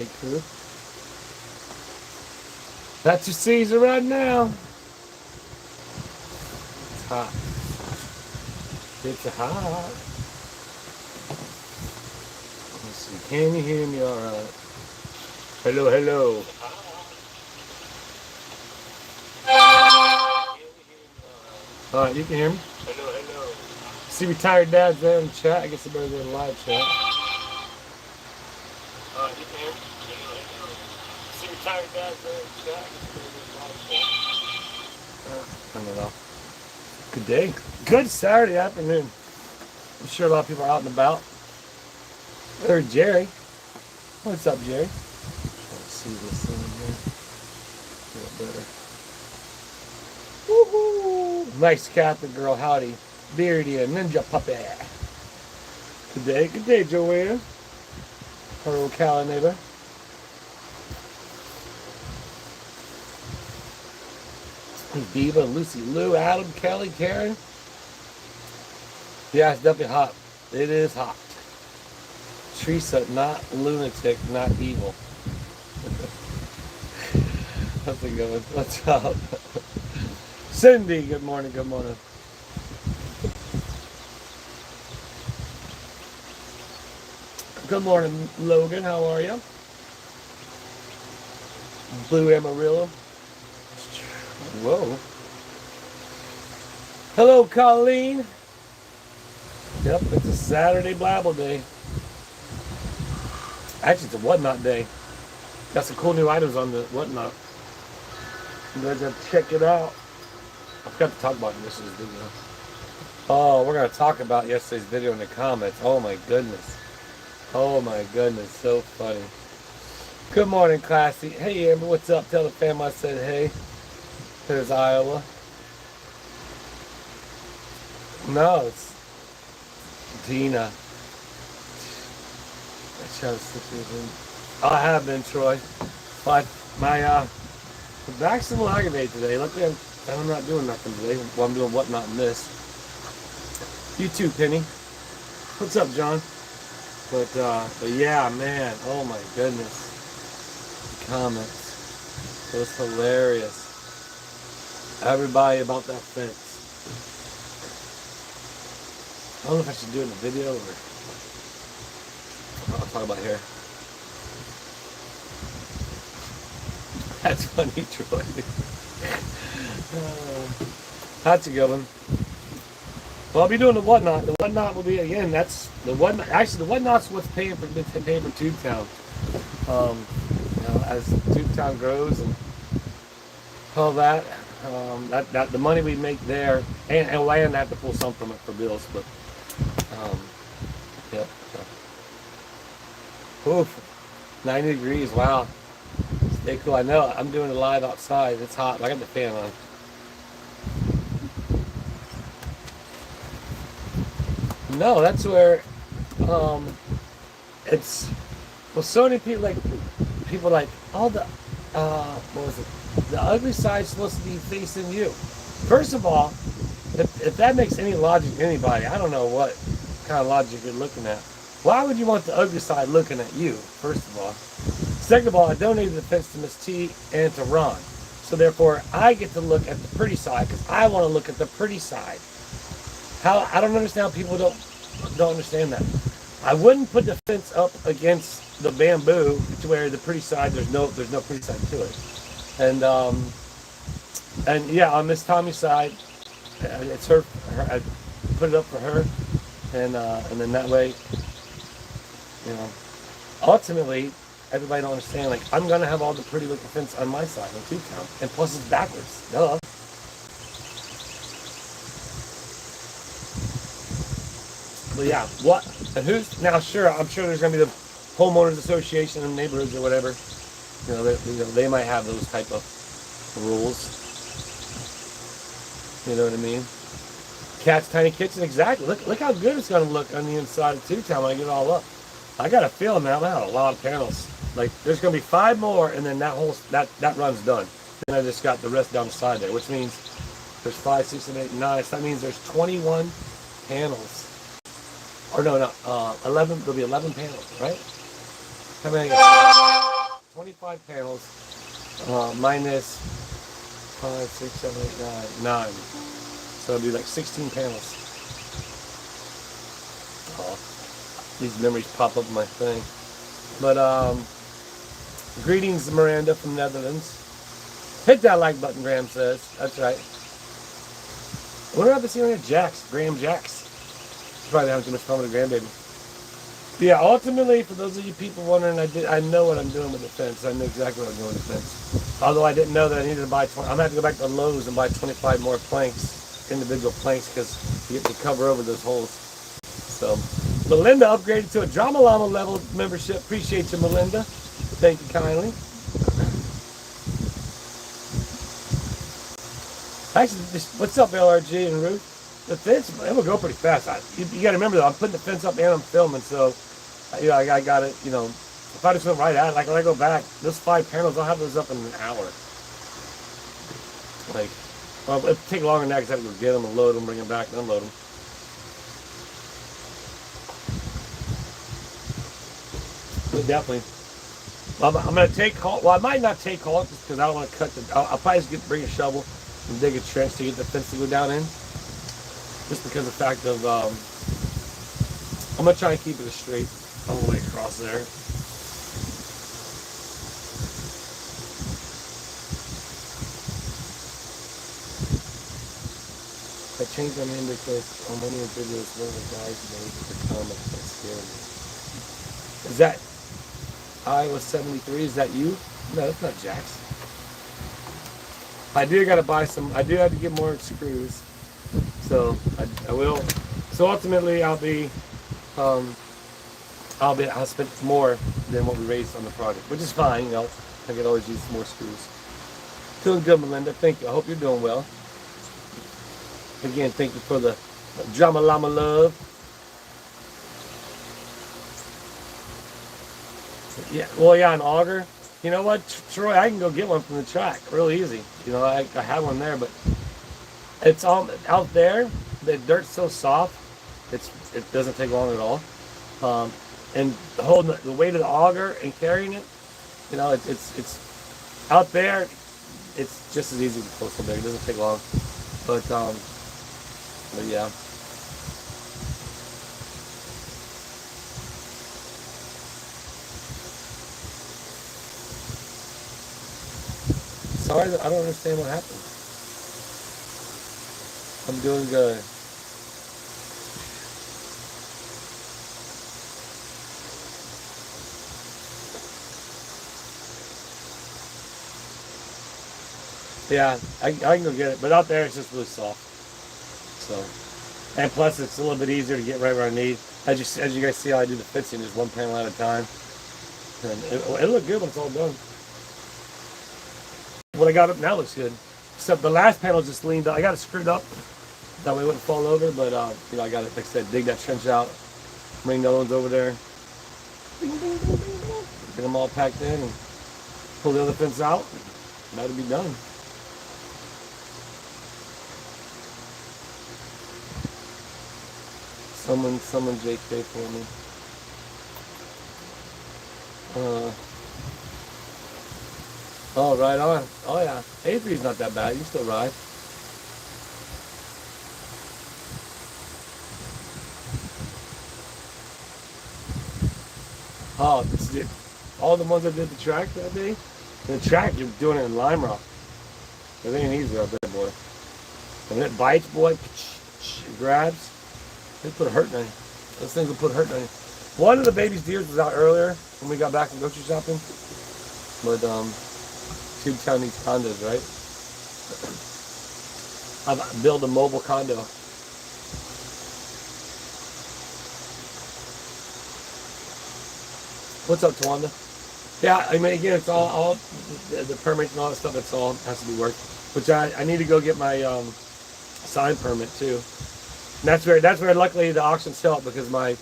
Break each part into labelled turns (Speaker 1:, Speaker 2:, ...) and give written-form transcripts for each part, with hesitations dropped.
Speaker 1: Hey, crew. That's your season right now. It's hot. It's hot. Let's see. Can you hear me all right? Hello, hello. All right, you can hear me? Hello, hello. See retired dads there in the chat. I guess I better do a live chat. All right, you can hear me? Hello, hello. See retired dads there in the chat. I guess I better do a live chat. Turn it off. Good day. Good Saturday afternoon. I'm sure a lot of people are out and about. There's Jerry. What's up, Jerry? Let's see this thing here. A little better. Woohoo! Nice Catholic girl, howdy. Beardy and ninja puppy. Good day, Joanne. Hello, Cali neighbor. Diva, Lucy, Lou, Adam, Kelly, Karen. Yeah, it's definitely hot. It is hot. Teresa, not lunatic, not evil. How's it going? What's up? Cindy, good morning, good morning. Good morning, Logan, how are you? Blue Amarillo. Whoa. Hello, Colleen. Yep, it's a Saturday Blabble Day. Actually, it's a Whatnot Day. Got some cool new items on the Whatnot. You guys have to check it out. I forgot to talk about yesterday's video. Oh, we're going to talk about yesterday's video in the comments. Oh my goodness. Oh my goodness, so funny. Good morning, Classy. Hey, Amber, what's up? Tell the fam I said hey. There's Iowa. No, it's Dina. I have been, Troy. But my back's a little aggravated today. Luckily, I'm not doing nothing today. Well, I'm doing Whatnot in this. You too, Penny. What's up, John? But yeah, man. Oh my goodness. The comments. It was hilarious. Everybody about that fence. I don't know if I should do it in the video or I'll talk about hair. That's funny, Troy. That's a good one. Well, I'll be doing the Whatnot. The Whatnot will be, again, that's the Whatnot. Actually, the Whatnot's what's paying for Tubetown. As Tubetown grows and all that, that the money we make there, and land, I have to pull some from it for bills, but, yep. Oof, 90 degrees, wow. Stay cool. I know, I'm doing it live outside. It's hot. I got the fan on. No, that's where, it's, well, so many people like, all the, what was it? The ugly side's supposed to be facing you. First of all, if that makes any logic to anybody, I don't know what kind of logic you're looking at. Why would you want the ugly side looking at you, first of all? Second of all, I donated the fence to Miss T and to Ron. So therefore, I get to look at the pretty side because I want to look at the pretty side. I don't understand how people don't understand that. I wouldn't put the fence up against the bamboo to where the pretty side, there's no pretty side to it. And yeah, on Miss Tommy's side, it's her. I put it up for her, and then that way, you know, ultimately, everybody don't understand. Like, I'm gonna have all the pretty looking fence on my side on Tubetown, and plus it's backwards. Duh. But yeah, what? And who's now? Sure, I'm sure there's gonna be the homeowners association in neighborhoods or whatever. You know, they might have those type of rules. You know what I mean? Cat's Tiny Kitchen, exactly. Look how good it's gonna look on the inside of Tubetown when I get it all up. I got a feeling, man, I'm gonna have a lot of panels. Like, there's gonna be 5 more, and then that run's done. Then I just got the rest down the side there, which means there's 5, 6, 7, 8, 9. So that means there's 21 panels. Or no, 11. There'll be 11 panels, right? How many? 25 panels, minus 5, 6, 7, 8, 9. So it'll be like 16 panels. Oh, these memories pop up in my thing. But greetings, Miranda from Netherlands. Hit that like button, Graham says. That's right. I wonder if I've seen any Jax, Graham Jax. Probably having too much fun with a grandbaby. Yeah, ultimately, for those of you people wondering, I know what I'm doing with the fence. I know exactly what I'm doing with the fence. Although I didn't know that I needed to buy 20. I'm going to have to go back to Lowe's and buy 25 more planks, individual planks, because you get to cover over those holes. So, Melinda upgraded to a Drama Llama level membership. Appreciate you, Melinda. Thank you kindly. Actually, what's up, LRG and Ruth? The fence, it will go pretty fast. You got to remember, though, I'm putting the fence up and I'm filming, so I got it, if I just went right at it, like when I go back, those 5 panels, I'll have those up in an hour. Like, well, it'll take longer than that because I have to go get them and load them, bring them back and unload them. But definitely. I'm going to take Hulk. Well, I might not take Hulk just because I don't want to cut the. I'll probably just bring a shovel and dig a trench to get the fence to go down in. Just because of the fact of, I'm going to try and keep it straight all the way across there. I changed my name because on one of your videos, one of the guys made the comment that scared me. Is that Iowa 73? Is that you? No, that's not Jax. I do got to buy some. I do have to get more screws, so I will. So ultimately, I'll spend more than what we raised on the project, which is fine. I could always use more screws. Doing good, Melinda. Thank you. I hope you're doing well. Again, thank you for the Drama Llama love. Yeah, well, yeah, an auger. You know what, Troy? I can go get one from the track, real easy. I have one there, but it's all out there. The dirt's so soft, it doesn't take long at all. And holding the weight of the auger and carrying it, it's out there. It's just as easy to pull so big. It doesn't take long, but yeah. Sorry, I don't understand what happened. I'm doing good. Yeah, I can go get it, but out there it's just really soft. So, and plus it's a little bit easier to get right where I need. As you guys see how I do the fencing, just one panel at a time. And it'll look good when it's all done. What I got up now looks good. Except the last panel just leaned up. I got it screwed up. That way it wouldn't fall over, but I got it, like I said, dig that trench out, bring the other ones over there, get them all packed in, and pull the other fence out. That'll be done. Someone JK for me. Oh, right on. Oh, yeah. A3's not that bad. You can still ride. Oh, all the ones that did the track that day? The track, you're doing it in Lime Rock. It ain't easy out there, boy. When it bites, boy, it grabs. They put a hurt on you. Those things will put a hurt on you. One of the baby's deers was out earlier when we got back from grocery shopping. But, Tubetown needs condos, right? I've built a mobile condo. What's up, Tawanda? Yeah, I mean, again, it's all the permits and all that stuff. It's all has to be worked. Which I need to go get my sign permit too. And that's where luckily the auctions help, because my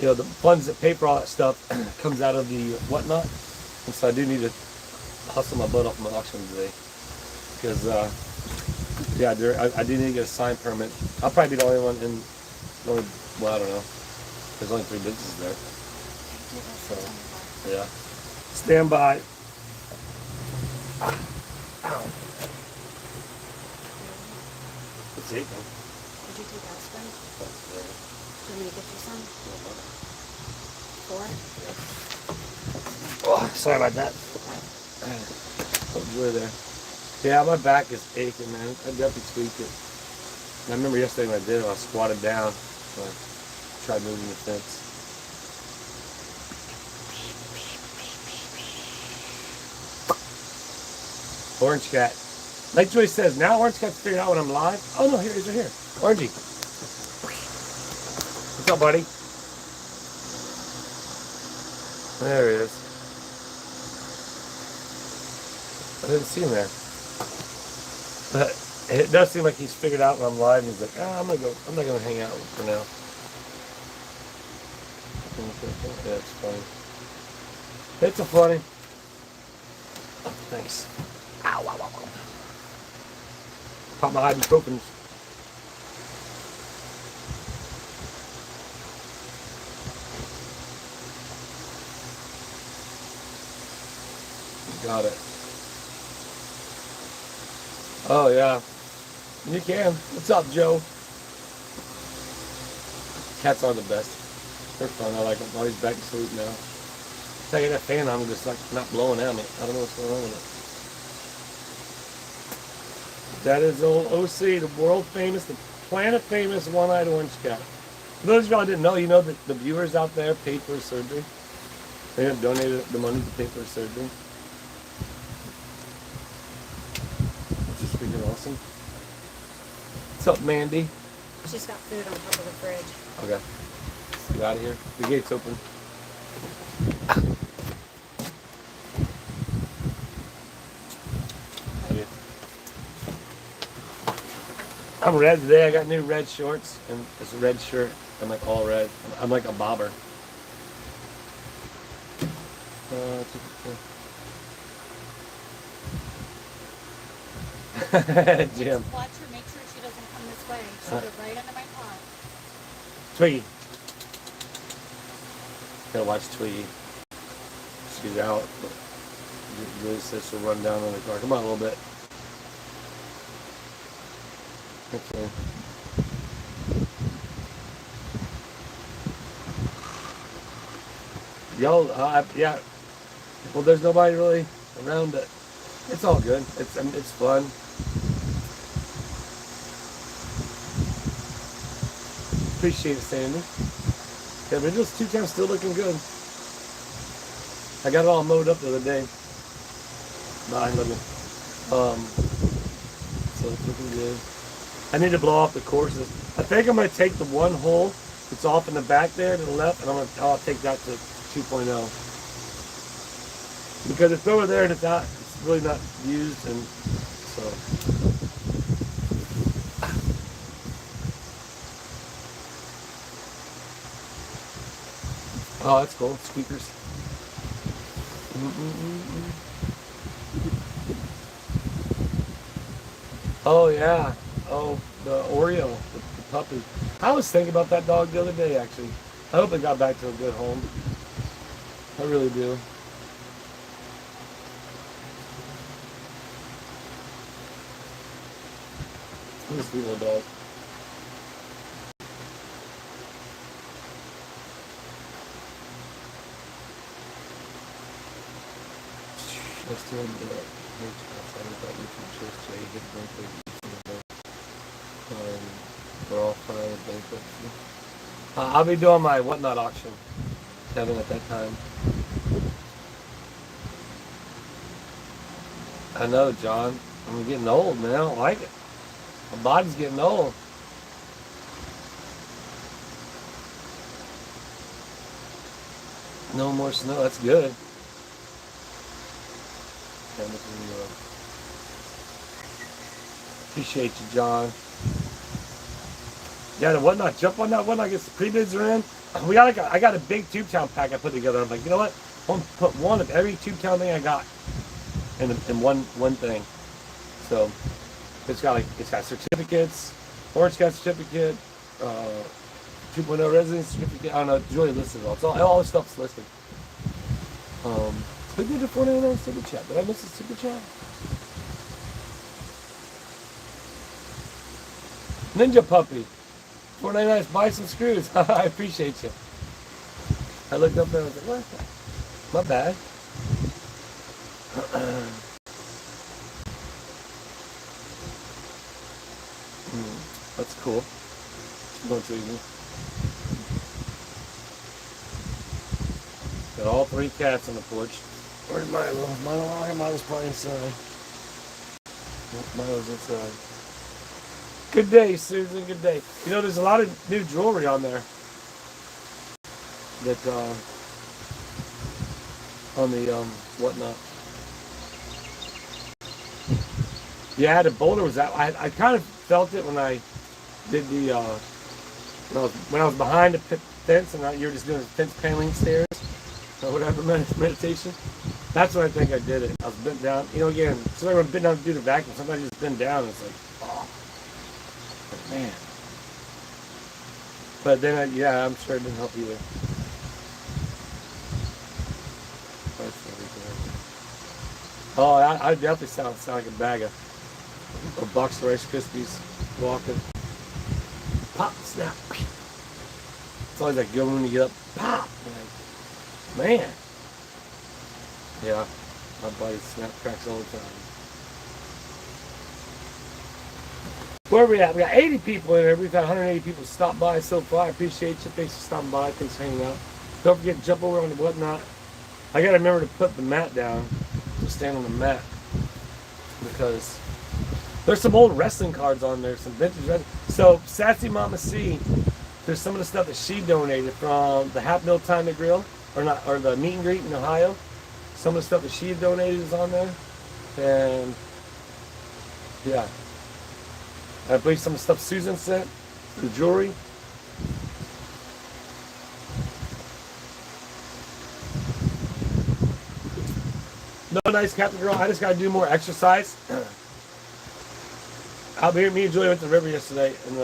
Speaker 1: the funds that pay for all that stuff comes out of the whatnot, and so I do need to hustle my butt off my auction today, because I do need to get a sign permit. I'll probably be the only one well, I don't know. There's only 3 businesses there. So, yeah. Stand by. Ow. Let's see.
Speaker 2: Did you take aspirin?
Speaker 1: That's good.
Speaker 2: Do you want me to get you some? 4?
Speaker 1: Oh, sorry about that. Over there. Yeah, my back is aching, man. I definitely tweaked it. And I remember yesterday when I did it, I squatted down. So I tried moving the fence. Orange cat. Like Joyce says, now Orange Cat's figured out when I'm live. Oh no, he's right here. Orangey. What's up, buddy? There he is. I didn't see him there. But it does seem like he's figured out when I'm live, and he's like, I'm not gonna hang out for now. Yeah, it's funny. It's a funny. Oh, thanks. Ow, ow, ow, ow. Pop my ibuprofen. Got it. Oh yeah, you can. What's up, Joe? Cats are the best. They're fun. I like them. Oh, he's back to sleep now. It's like that fan on, just like not blowing at me. I don't know what's going on with it. That is old OC, the world famous, the planet famous one-eyed orange cat. For those of y'all who didn't know, you know that the viewers out there paid for his surgery. They have donated the money to pay for his surgery. Which is freaking awesome. What's up, Mandy?
Speaker 2: She's got food on top of the fridge.
Speaker 1: Okay. Get out of here. The gate's open. I'm red today. I got new red shorts and it's a red shirt. I'm like all red. I'm like a bobber. Jim.
Speaker 2: Watch her, make sure she doesn't come this way. She'll get right under my pot.
Speaker 1: Twiggy. Gotta watch Twiggy. She's out. Willis says she'll run down on the car. Come on a little bit. Okay. Y'all, yeah. Well, there's nobody really around, but it's all good. It's fun. Appreciate it, Sandy. Yeah, but this 210's still looking good. I got it all mowed up the other day. Bye, love you. So it's looking good. I need to blow off the courses. I think I'm going to take the one hole that's off in the back there to the left, and I'll take that to 2.0. Because it's over there and it's really not used, and so. Oh, that's cool. Squeakers. Oh yeah. Oh, the Oreo, the puppy. I was thinking about that dog the other day, actually. I hope it got back to a good home. I really do. What a sweet little dog. Let's do it. We're all fine with bankruptcy. I'll be doing my whatnot auction, Kevin, at that time. I know, John. I'm getting old, man. I don't like it. My body's getting old. No more snow. That's good. Appreciate you, John. Yeah, the whatnot. Jump on that whatnot. Get the pre-bids are in. I got a big Tube Town pack I put together. I'm like, you know what? I'm gonna put one of every Tube Town thing I got in one thing. So it's got certificates, Orange Cat certificate, 2.0 residence certificate. I don't know. Julie listed it all. All this stuff's listed. Who did the 499 super chat? Did I miss a super chat? Ninja Puppy. 499, buy some screws. I appreciate you. I looked up there and I was like, what? My bad. That's cool. Going to easy. Got all 3 cats on the porch. Where's Milo? Milo's probably inside. Milo's inside. Good day, Susan. Good day. You know, there's a lot of new jewelry on there. That, on the, whatnot. Yeah, the boulder was out. I kind of felt it when I did the, when I was behind the fence and you were just doing fence paneling stairs or whatever, meditation. That's when I think I did it. I was bent down. You know, again, sometimes when I'm bent down to do the vacuum, sometimes you just bend down and it's like, oh, man. But then, yeah, I'm sure it didn't help either. Oh, I definitely sound like a bag of a box of Rice Krispies walking. Pop, snap. It's always that good when you get up. Pop. Like, man. Yeah, my body snap cracks all the time. Where are we at? We got 80 people in there. We've had 180 people stop by so far. I appreciate you. Thanks for stopping by. Thanks for hanging out. Don't forget to jump over on the whatnot. I gotta remember to put the mat down. To stand on the mat. Because there's some old wrestling cards on there. Some vintage wrestling. So, Sassy Mama C, there's some of the stuff that she donated from the Half Mill Time to Grill. Or the meet and greet in Ohio. Some of the stuff that she donated is on there. And, yeah. I believe some of the stuff Susan sent, the jewelry. No, nice, Captain Girl. I just got to do more exercise. Me and Julie went to the river yesterday, and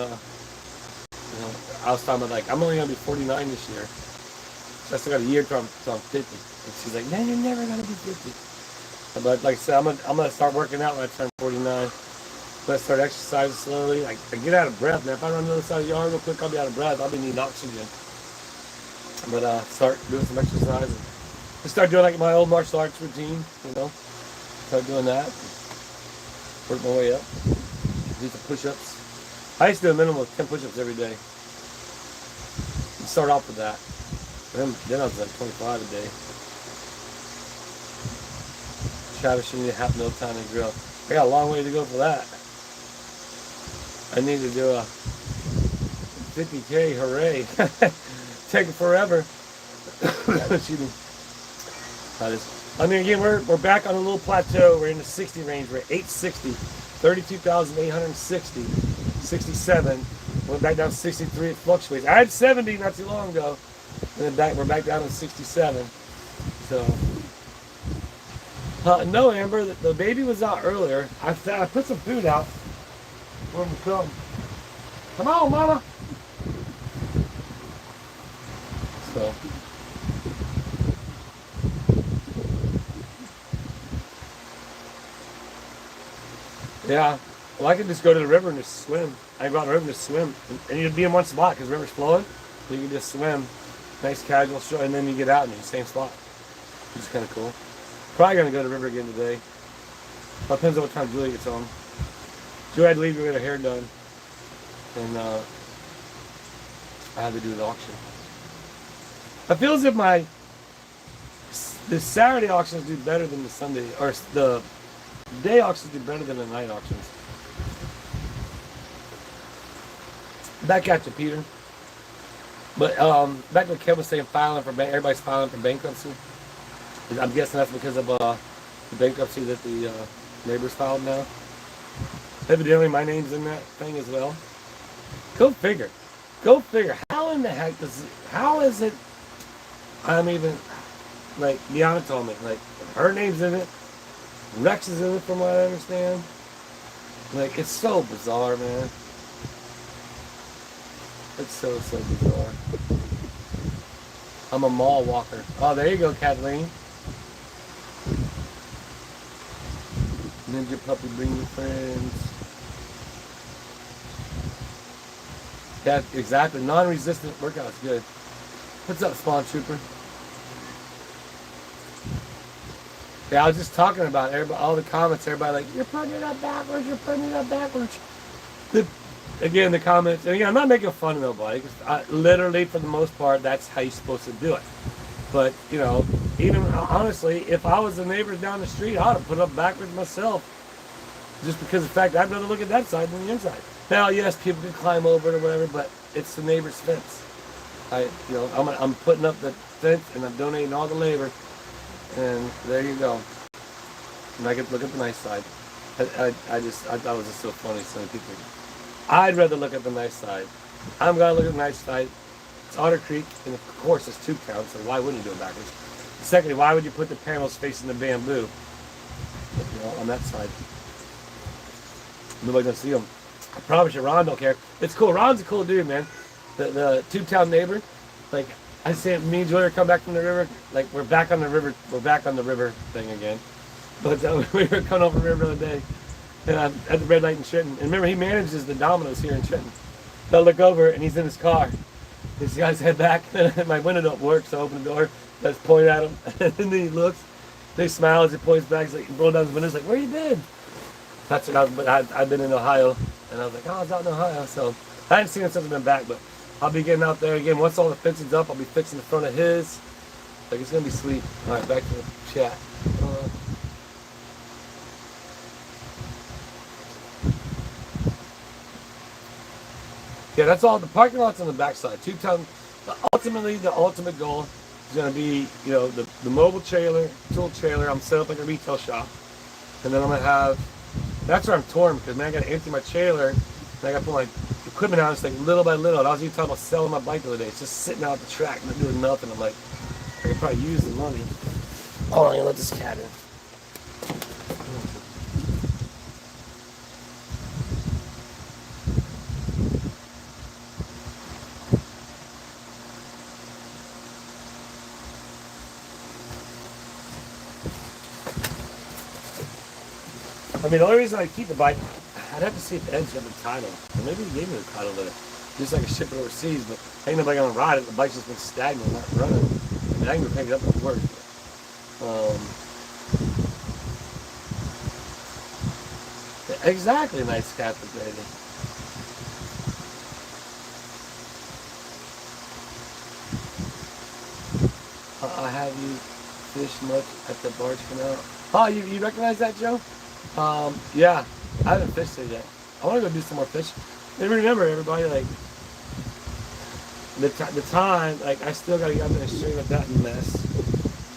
Speaker 1: I was talking about, like, I'm only going to be 49 this year. So I still got a year till I'm 50. And she's like, no, you're never going to be 50. But like I said, I'm gonna start working out when I turn 49. Let's start exercising slowly. I get out of breath, man. If I run to the other side of the yard real quick, I'll be out of breath. I'll be needing oxygen. But start doing some exercise. And just start doing like my old martial arts routine, you know. Start doing that. Work my way up. Do some push-ups. I used to do a minimum of 10 push-ups every day. Start off with that. Then I was like 25 a day. Travis, you need a Half Mill Time and Grill. I got a long way to go for that. I need to do a 50K, hooray. Take it forever. Excuse me. I mean, again, we're back on a little plateau. We're in the 60 range. We're at 860, 32,860, 67. Went back down to 63. It fluctuates. I had 70 not too long ago. And then we're back down to 67. So, no, Amber, the baby was out earlier. I put some food out for him to come. Come on, Mama. So. Yeah. Well, I can just go to the river and just swim. I can go out the river and just swim. And you'd be in one spot because the river's flowing. So you can just swim. Nice casual show. And then you get out and you're in the same spot. Which is kind of cool. Probably going to go to the river again today. Well, depends on what time Julie gets home. Julie had to leave to get her hair done. And I had to do the auction. I feel as if the Saturday auctions do better than the Sunday, or the day auctions do better than the night auctions. Back at you, Peter. But back to what Kevin was saying, everybody's filing for bankruptcy. I'm guessing that's because of the bankruptcy that the neighbors filed now. Evidently, my name's in that thing as well. Go figure. Go figure. How in the heck how is it, I'm even, like, Deanna told me, like, her name's in it, Rex is in it from what I understand. Like, it's so bizarre, man. It's so bizarre. I'm a mall walker. Oh, there you go, Kathleen. Ninja puppy, bring your friends. Yeah, exactly. Non-resistant workout's good. What's up, Spawn Trooper? Yeah, I was just talking about everybody, all the comments. Everybody like, you're putting it up backwards. You're putting it up backwards. Again, the comments. And again, I'm not making fun of nobody. 'Cause literally, for the most part, that's how you're supposed to do it. But you know, even honestly, if I was the neighbors down the street, I'd have put it up backwards myself. Just because of the fact I'd rather look at that side than the inside. Now, yes, people can climb over it or whatever, but it's the neighbor's fence. I'm putting up the fence and I'm donating all the labor, and there you go. And I get to look at the nice side. I thought it was just so funny. So many people. I'd rather look at the nice side. I'm gonna look at the nice side. It's Otter Creek, and of course it's 2 counts. So why wouldn't you do it backwards? Secondly, why would you put the panels facing the bamboo? On that side. Nobody gonna see them. I promise you, Ron don't care. It's cool. Ron's a cool dude, man. The 2-town neighbor. Like I say, me and Joy are coming back from the river. Like we're back on the river. We're back on the river thing again. But we were coming over the river the other day, and I'm at the red light in Trenton. And remember, he manages the Domino's here in Trenton. So I look over, and he's in his car. These guys head back. My window don't work, so I open the door. Let's point at him, and then he looks. They smile as he points back. He's like, roll down his window. He's like, "Where you been?" That's what I've been in Ohio, and I was like, "Oh, I was out in Ohio." So I hadn't seen him since I've been back, but I'll be getting out there again. Once all the fencing's up, I'll be fixing the front of his. Like, it's gonna be sweet. All right, back to the chat. Yeah, that's all. The parking lot's on the backside. 2-ton. Ultimately, the ultimate goal is going to be, the mobile trailer, tool trailer. I'm set up like a retail shop, and then I'm going to have. That's where I'm torn because man, I got to empty my trailer, and I got to put my equipment out. It's like little by little. And I was even talking about selling my bike the other day. It's just sitting out at the track, not doing nothing. I'm like, I could probably use the money. Oh, I'm gonna let this cat in. I mean, the only reason I keep the bike, I'd have to see if Ed's got the title. Or maybe he gave me the title there. Just like a ship it overseas, but ain't nobody gonna ride it. The bike's just been stagnant, not running. I mean, I can go pick it up at work. Exactly, nice cat for Grady. I have you fish much at the barge canal. Oh, you recognize that, Joe? Yeah, I haven't fished it yet. I want to go do some more fishing. And remember, everybody, like, the time, like, I still got to get out there and straighten up that mess.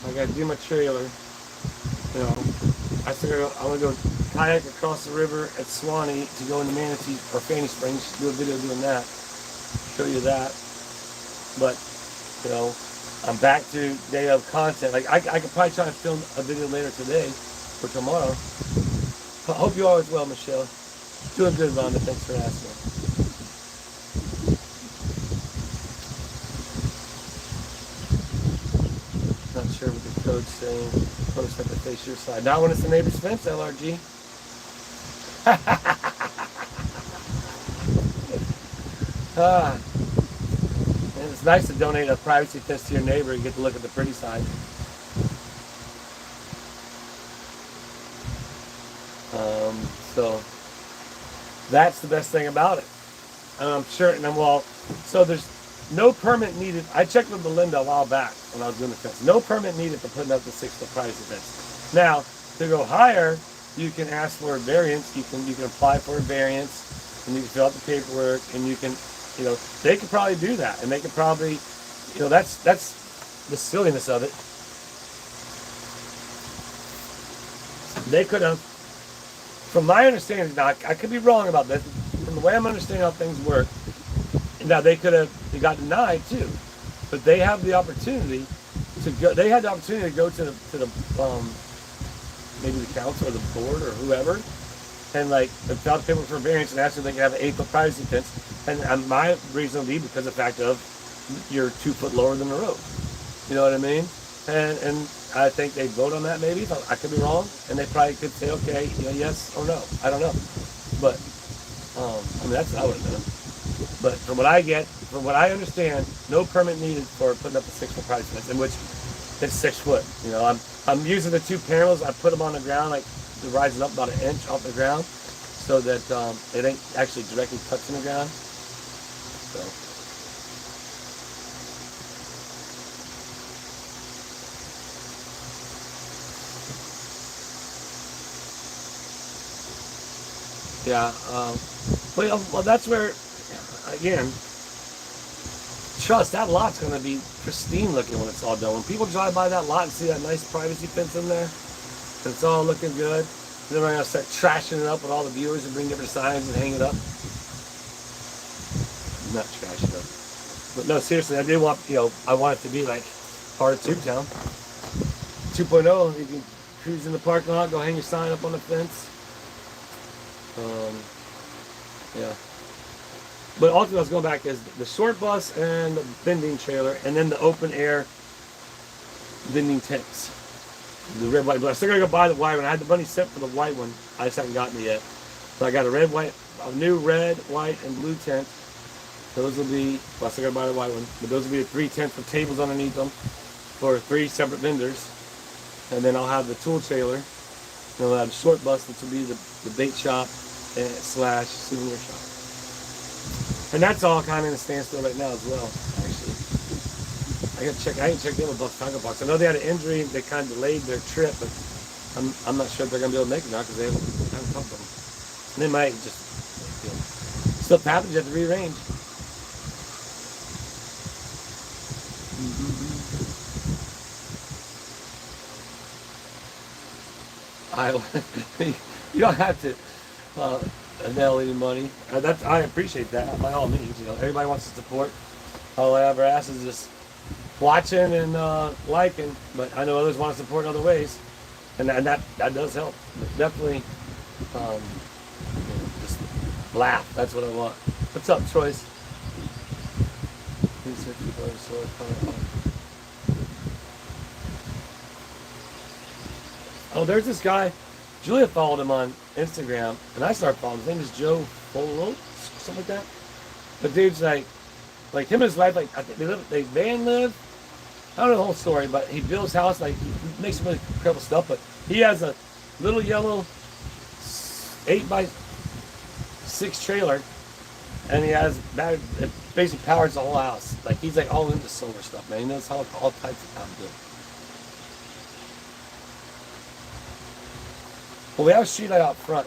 Speaker 1: I got to do my trailer. I want to go kayak across the river at Swanee to go into Manatee or Fanny Springs. Do a video doing that. Show you that. But, I'm back to day of content. Like, I could probably try to film a video later today or tomorrow. I hope you all as well, Michelle. Doing good, Rhonda. Thanks for asking. Not sure what the code's saying. Post at the face your side. Not when it's the neighbor's fence, LRG. And it's nice to donate a privacy fence to your neighbor and get to look at the pretty side. So that's the best thing about it. And I'm sure, so there's no permit needed. I checked with Belinda a while back when I was doing the fence. No permit needed for putting up the 6-foot privacy fence. Now, to go higher, you can ask for a variance. You can apply for a variance, and you can fill out the paperwork, and you can, they could probably do that, and they could probably, that's the silliness of it. They could have, from my understanding, now I could be wrong about this, from the way I'm understanding how things work, now they got denied too, but they have the opportunity to go. They had the opportunity to go to the maybe the council or the board or whoever, and like fill out the paperwork for variance and ask if they can have an 8-foot privacy fence. And my reason would be because of the fact of you're 2 foot lower than the road. You know what I mean? And I think they vote on that maybe. I could be wrong, and they probably could say, okay, yes or no. I don't know, but I mean that's what I would have done. But from what I understand, no permit needed for putting up a 6-foot privacy fence, in which it's 6 foot. I'm using the 2 panels. I put them on the ground, like to rise it up about 1 inch off the ground, so that it ain't actually directly touching the ground. So. Yeah, well, that's where, again, trust, that lot's going to be pristine looking when it's all done. When people drive by that lot and see that nice privacy fence in there, and it's all looking good, then we're going to start trashing it up with all the viewers and bring different signs and hang it up. Not trash it up. But no, seriously, I do want, I want it to be like part of Tube Town. 2.0, you can cruise in the parking lot, go hang your sign up on the fence. Yeah. But ultimately, I was going back is the short bus and the vending trailer, and then the open air vending tents. The red, white, blue. I still gotta go buy the white one. I had the money set for the white one. I just haven't gotten it yet. So I got a new red, white, and blue tent. Those will be, well, I still gotta buy the white one. But those will be the 3 tents with tables underneath them for 3 separate vendors. And then I'll have the tool trailer. And I'll have the short bus, which will be the bait shop / souvenir shop. And that's all kind of in a standstill right now as well, actually. I ain't checked in with Bucks Taco Box. I know they had an injury, they kind of delayed their trip, but I'm not sure if they're going to be able to make it now because they haven't pumped them. And they might just, stuff happens, you have to rearrange. You don't have to nail any money. I appreciate that by all means. Everybody wants to support. All I ever ask is just watching and liking. But I know others want to support in other ways, and that does help. But definitely, just laugh. That's what I want. What's up, Choice? Oh, there's this guy. Julia followed him on Instagram, and I started following him. His name is Joe Polo, something like that. But dude's like him and his wife, I think they van live. I don't know the whole story, but he builds house, he makes some really incredible stuff. But he has a little yellow 8x6 trailer, and he has that. It basically powers the whole house. He's all into solar stuff, man. He knows all types of how to do it. Well, we have a street light out front.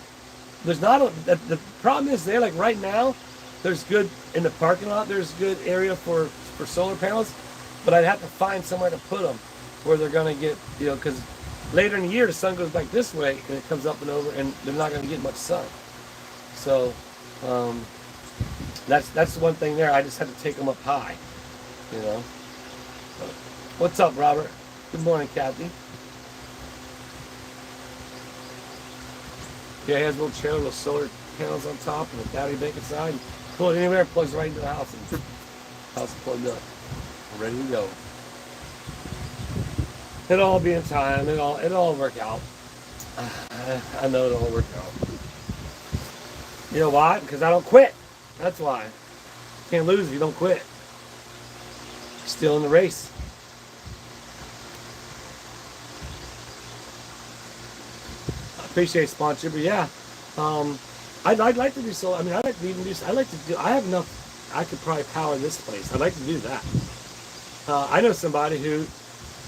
Speaker 1: There's not the problem is there, right now, there's good, in the parking lot, there's good area for solar panels, but I'd have to find somewhere to put them where they're going to get, because later in the year, the sun goes back this way, and it comes up and over, and they're not going to get much sun. So, that's the one thing there. I just had to take them up high, But what's up, Robert? Good morning, Kathy. Yeah, he has a little trailer with solar panels on top and a battery bank inside. And pull it anywhere, plugs right into the house, and the house is plugged up. We're ready to go. It'll all be in time. It'll all work out. I know it'll all work out. You know why? Because I don't quit. That's why. You can't lose if you don't quit. You're still in the race. Appreciate sponsorship, but yeah, I'd like to do so. I mean, I'd like to even do. I have enough. I could probably power this place. I'd like to do that. I know somebody who,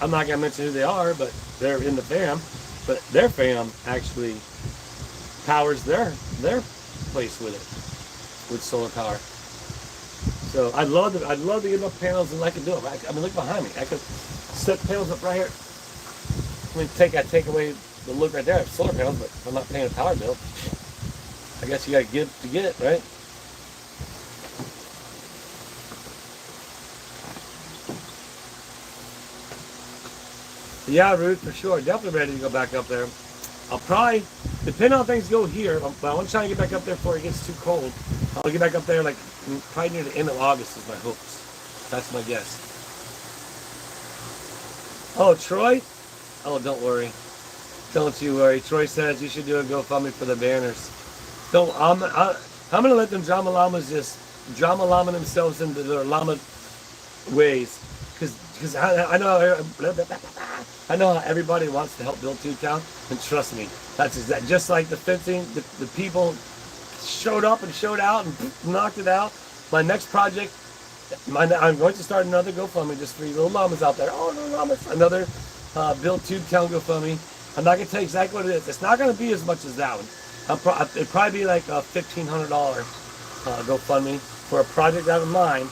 Speaker 1: I'm not gonna mention who they are, but they're in the fam. But their fam actually powers their place with it, with solar power. So I'd love to get enough panels and I could do it. I mean, look behind me. I could set panels up right here. I mean, I take away the look right there. I have solar panels, but I'm not paying a power bill. I guess you gotta give to get it, right? Yeah, Ruth, for sure. Definitely ready to go back up there. I'll probably, depending on how things go here, but I want to try and get back up there before it gets too cold. I'll get back up there probably near the end of August is my hopes. That's my guess. Oh, Troy? Oh, don't worry. Don't you worry. Troy says you should do a GoFundMe for the banners. Don't. I'm gonna let them drama llamas just drama llama themselves into their llama ways, because I know I know how everybody wants to help build Toontown, and trust me, that's exact. Just like the fencing, the people showed up and showed out and knocked it out. My next project, I'm going to start another GoFundMe just for you little llamas out there. Oh, no llamas! Another build Toontown GoFundMe. I'm not gonna tell you exactly what it is. It's not gonna be as much as that one. It'd probably be like a $1,500 GoFundMe for a project out of mine.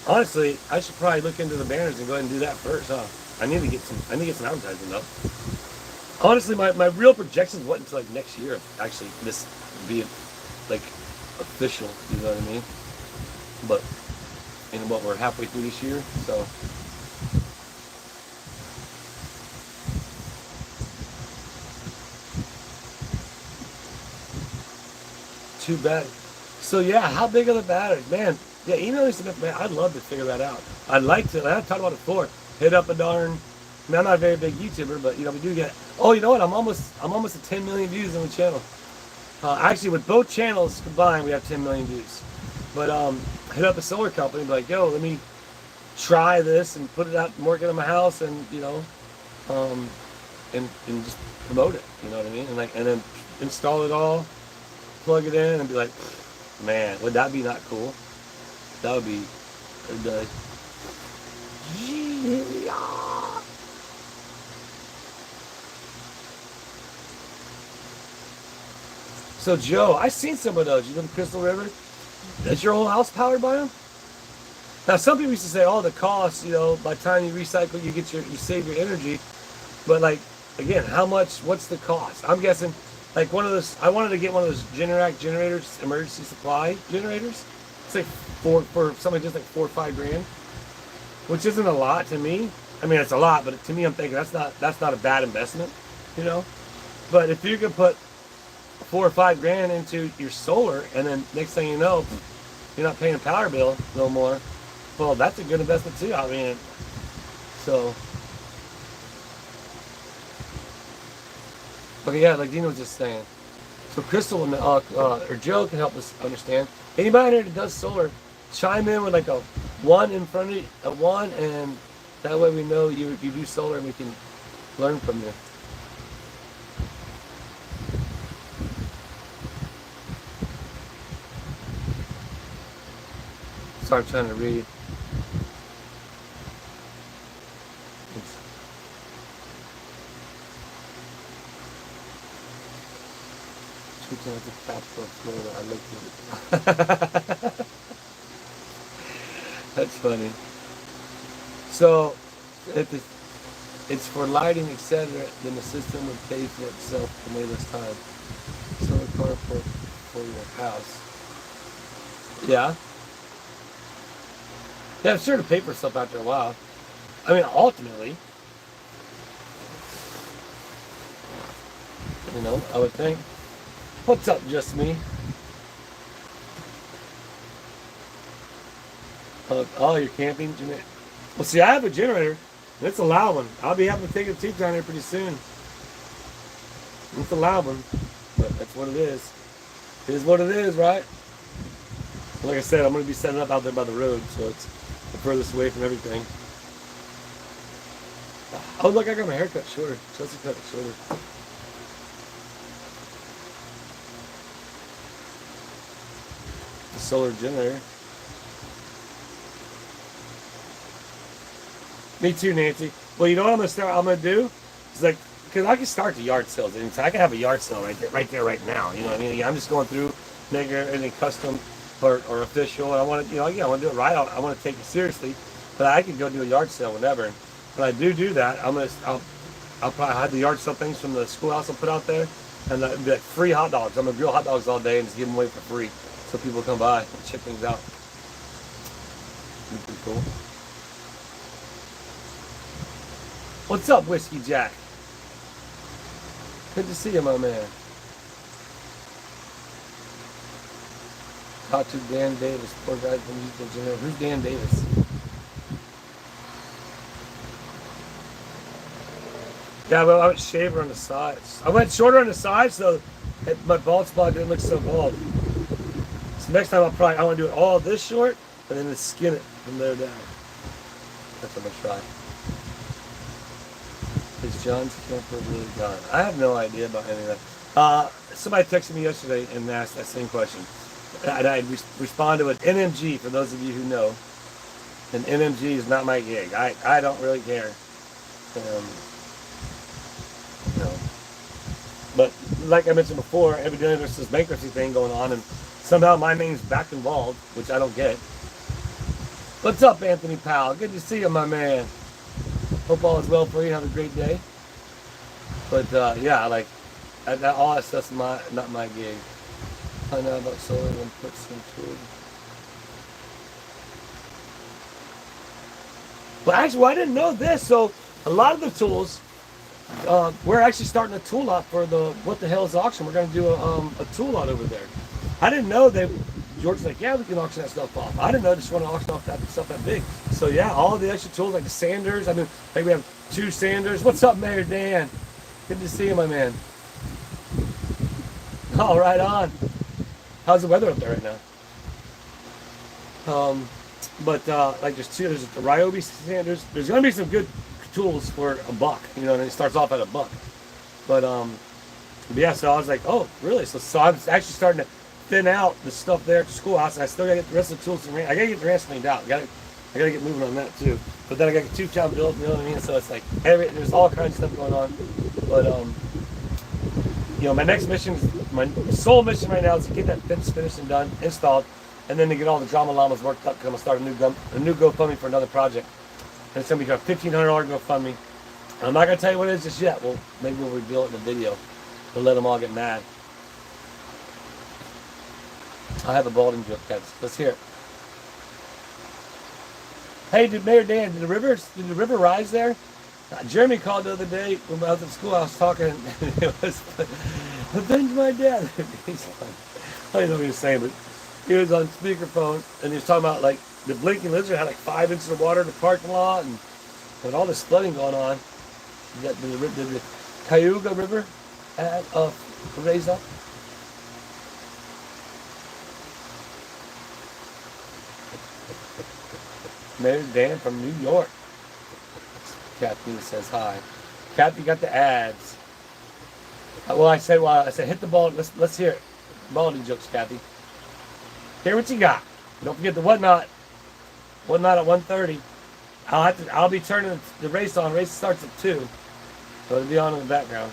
Speaker 1: Honestly, I should probably look into the banners and go ahead and do that first, huh? I need to get some advertising though. Honestly, my real projections wasn't until like next year. Actually, this being like official, you know what I mean? But in what we're halfway through this year, so. Too bad. So yeah, how big are the batteries, man? Yeah, email me some information. I'd love to figure that out. I'd like to. I've talked about it before. Hit up a darn. I mean, I'm not a very big YouTuber, but you know we do get. Oh, you know what? I'm almost at 10 million views on the channel. Actually, with both channels combined, we have 10 million views. But hit up a solar company, be like, yo, let me try this and put it out, and work it in my house, and you know, and just promote it. You know what I mean? And then install it all, plug it in, and be like, man, would that be not cool? That would be. So Joe, I seen some of those. You know the Crystal River? Is your whole house powered by them? Now some people used to say, oh, the cost, you know, by the time you recycle, you save your energy. But like, again, how much? What's the cost? I'm guessing, like one of those. I wanted to get one of those Generac generators, emergency supply generators. It's like for something just like $4 or $5 grand, which isn't a lot to me. I mean, it's a lot, but to me, I'm thinking that's not a bad investment, you know. But if you could put $4 or $5 grand into your solar, and then next thing you know, you're not paying a power bill no more. Well, that's a good investment too. I mean, so. Okay, yeah, like Dina was just saying. So Crystal or Joe can help us understand. Anybody here that does solar, chime in with like a 1 in front of you, a 1, and that way we know you do solar and we can learn from you. Sorry, I'm trying to read. That's funny. So, if it's for lighting, etc., then the system would pay for itself in way less time. Solar car for your house. Yeah. Yeah, I'm sure to pay for stuff after a while. I mean, ultimately, you know, I would think. What's up, just me? Oh, you're camping? Well, see, I have a generator. It's a loud one. I'll be having to take a tube down here pretty soon. It's a loud one, but that's what it is. It is what it is, right? Like I said, I'm going to be setting up out there by the road, so it's the furthest away from everything. Oh, look, I got my hair cut shorter. Chelsea cut it shorter. The solar generator. Me too, Nancy. Well, you know what I'm gonna do? It's like, because I can start the yard sales anytime. I can have a yard sale right there, right now. You know what I mean? I'm just going through, making anything custom or official. And I want to, you know, I want to do it right. I want to take it seriously, but I can go do a yard sale whenever. When I do that, I'll probably have the yard sale things from the schoolhouse I'll put out there, and be like free hot dogs. I'm gonna grill hot dogs all day and just give them away for free, so people come by and check things out. Pretty cool. What's up, Whiskey Jack? Good to see you, my man. Talk to Dan Davis. Poor guy from Houston General. Who's Dan Davis? Yeah, well, I went shaver on the sides. I went shorter on the sides so my bald spot didn't look so bald. So next time I want to do it all this short and then skin it from there down. That's what I'm gonna try. Is John's camper really gone? I have no idea about any of that. Somebody texted me yesterday and asked that same question. And I responded with NMG, for those of you who know. And NMG is not my gig. I don't really care. You know. But like I mentioned before, evidently there's this bankruptcy thing going on, and somehow my name's back involved, which I don't get. What's up, Anthony Powell? Good to see you, my man. Hope all is well for you. Have a great day. But yeah, like all that stuff's not my gig. I know about solar and put some food. Well, actually, I didn't know this. So a lot of the tools, we're actually starting a tool lot for the What the Hell is auction. We're going to do a tool lot over there. I didn't know that. George's like, yeah, we can auction that stuff off. I didn't know they just want to auction off that stuff that big. So yeah, all the extra tools like the sanders. I mean, like we have 2 sanders. What's up, Mayor Dan? Good to see you, my man. Oh, right on. How's the weather up there right now? But like there's the Ryobi sanders. There's gonna be some good tools for $1, you know, and it starts off at $1. But yeah, so I was like, oh, really? So I was actually starting to thin out the stuff there at the schoolhouse, and I still gotta get the rest of the tools. I gotta get the rest cleaned out. I gotta get moving on that too. But then I got a 2-town built, you know what I mean? So it's like there's all kinds of stuff going on. But you know, my next mission, my sole mission right now is to get that fence finished and done, installed, and then to get all the drama llamas worked up. Because I'm gonna start a new GoFundMe for another project, and it's gonna be a $1,500 GoFundMe. I'm not gonna tell you what it is just yet. Well, maybe we'll reveal it in the video. We'll let them all get mad. I have a balding joke, guys. Let's hear it. Hey, Mayor Dan, did the river rise there? Jeremy called the other day when I was at school. I was talking, and it was, avenge my dad. He's fine. I don't know what he was saying, but he was on speakerphone, and he was talking about like the blinking lizard had like 5 inches of water in the parking lot, and all this flooding going on. Did the Cayuga River raise up? Mayor Dan from New York. Kathy says hi. Kathy got the ads. I said hit the ball. Let's hear it. Baldy jokes, Kathy. Hear what you got. Don't forget the whatnot. Whatnot at 1:30. I'll be turning the race on. Race starts at 2. So it'll be on in the background.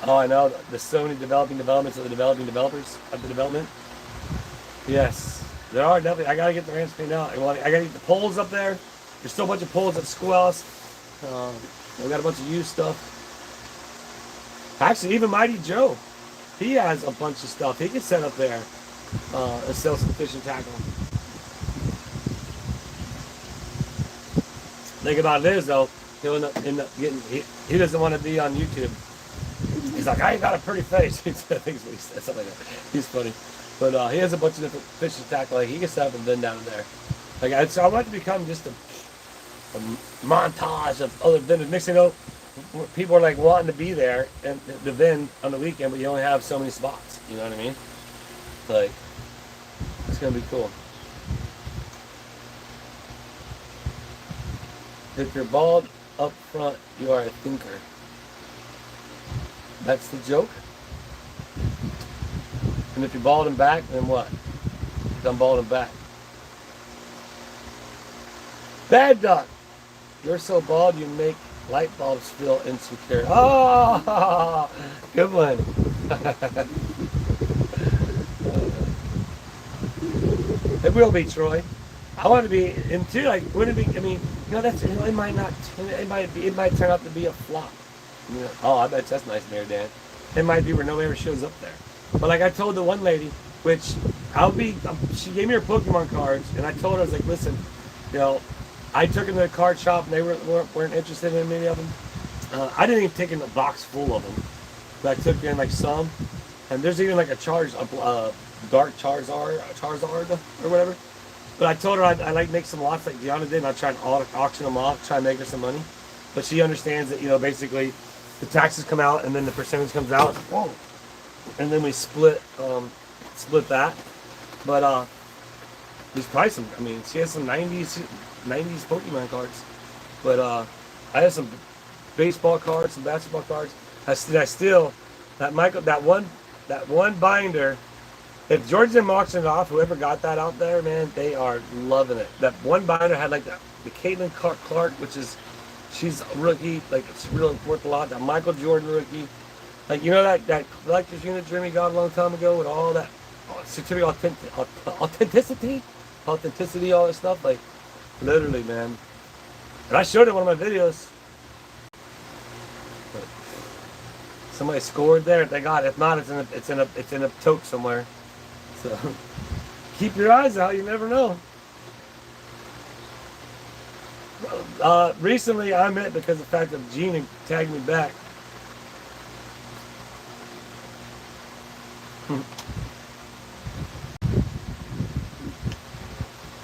Speaker 1: Oh, I know. There's so many developments of the developing developers of the development. Yes, there are definitely. I gotta get the ramps cleaned out. I gotta get the poles up there. There's still a bunch of poles at the schoolhouse. We got a bunch of used stuff. Actually, even Mighty Joe, he has a bunch of stuff he can set up there and sell some fishing tackle. Thing about it is though, he'll end up getting. He doesn't want to be on YouTube. He's like, I ain't got a pretty face. I think that's what he said, something like that. He's funny. But he has a bunch of different fishing tackle. Like, he can set up and then down there. Like I want to become just a montage of other vendors. Next thing you know, people are like wanting to be there and the vend on the weekend, but you only have so many spots. You know what I mean? Like, it's gonna be cool. If you're bald up front, you are a thinker. That's the joke. And if you're bald and back, then what? I'm bald and back. Bad Duck. You're so bald you make light bulbs feel insecure. Oh, good one. It will be, Troy. I want to be, and too, like, wouldn't it be, I mean, you know, that's, it might not, it might turn out to be a flop. You know, oh, I bet that's nice, Mayor Dan. It might be where nobody ever shows up there. But like I told the one lady, which she gave me her Pokemon cards, and I told her, I was like, listen, you know, I took them to the card shop, and they weren't interested in many of them. I didn't even take in a box full of them, but I took in like some, and there's even like a Dark Charizard or whatever. But I told her I like make some lots like Deanna did, and I try and auction them off, try and make her some money. But she understands that, you know, basically the taxes come out and then the percentage comes out. Whoa. And then we split that. But there's probably some, I mean, she has some 90s Pokemon cards. But I have some baseball cards, some basketball cards. I still, that one binder, if George didn't auction it off, whoever got that out there, man, they are loving it. That one binder had like the Caitlin Clark, which is, she's a rookie, like it's really worth a lot. That Michael Jordan rookie, like, you know, that collector's unit Jimmy got a long time ago with all that certificate authenticity, all that stuff, like literally, man. And I showed it in one of my videos. But somebody scored there. They got it. If not, it's in a tote somewhere. So keep your eyes out. You never know. Recently, I met because of the fact that Gina tagged me back.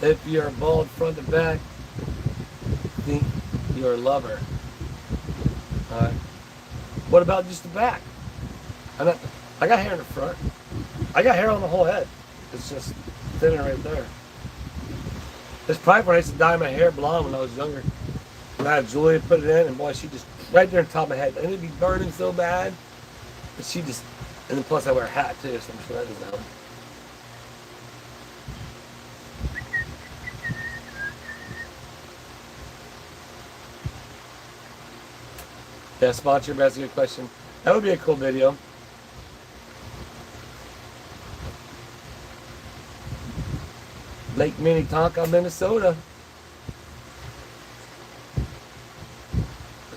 Speaker 1: If you're bald front to back, think you're a lover. Alright. What about just the back? I got hair in the front. I got hair on the whole head. It's just thinner right there. This pipe when I used to dye my hair blonde when I was younger. And I had Julia put it in, and boy, she just right there on top of my head. And it'd be burning so bad. But she just, and then plus I wear a hat too, so I'm sure that doesn't help. Yeah, sponsor, that's a good question. That would be a cool video. Lake Minnetonka, Minnesota.